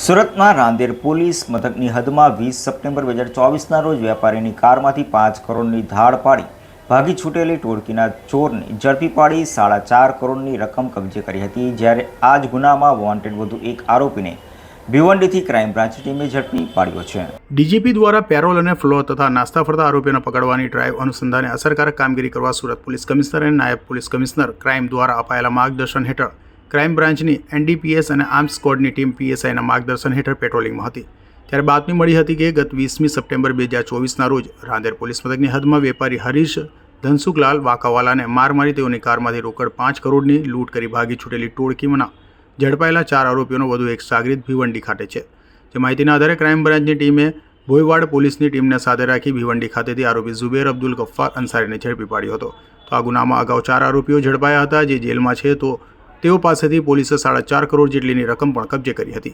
સુરતમાં રાંદેર પોલીસ મથકની હદમાં 20 સપ્ટેમ્બર 2024ના રોજ વેપારીની કારમાંથી 5 કરોડની ધાડ પાડી ભાગી છૂટેલી ટોળકીના ચોરને ઝડપી પાડી 4.5 કરોડની રકમ કબજે કરી હતી। જ્યારે આ જ ગુનામાં વોન્ટેડ વધુ એક આરોપીને ભિવંડીથી ક્રાઇમ બ્રાન્ચ ટીમે ઝડપી પાડ્યો છે। ડીજીપી દ્વારા પેરોલ અને ફ્લો તથા નાસ્તા ફરતા આરોપીઓને પકડવાની ડ્રાઈવ અનુસંધાને અસરકારક કામગીરી કરવા સુરત પોલીસ કમિશનર અને નાયબ પોલીસ કમિશનર ક્રાઇમ દ્વારા અપાયેલા માર્ગદર્શન હેઠળ ક્રાઇમ બ્રાન્ચની એનડીપીએસ અને આર્મ્સ સ્ક્વોડની ટીમ પીએસઆઈના માર્ગદર્શન હેઠળ પેટ્રોલિંગમાં હતી। ત્યારે બાતમી મળી હતી કે ગત 20મી સપ્ટેમ્બર 2024ના રોજ રાંદેર પોલીસ મથકની હદમાં વેપારી હરીશ ધનસુખલાલ વાંકાવાલાને માર મારી તેઓની કારમાંથી રોકડ 5 કરોડની લૂંટ કરી ભાગી છૂટેલી ટોળકીમાંના ઝડપાયેલા 4 આરોપીઓનો વધુ એક સાગરીત ભિવંડી ખાતે છે। જે માહિતીના આધારે ક્રાઇમ બ્રાન્ચની ટીમે ભોયવાડ પોલીસની ટીમને સાથે રાખી ભિવંડી ખાતેથી આરોપી ઝુબેર અબ્દુલ ગફ્ફાર અંસારીને ઝડપી પાડ્યો હતો। તો આ ગુનામાં અગાઉ 4 આરોપીઓ ઝડપાયા હતા જે જેલમાં છે, તો તેઓ પાસેથી પોલીસે 4.5 કરોડ જેટલીની રકમ પણ કબજે કરી હતી।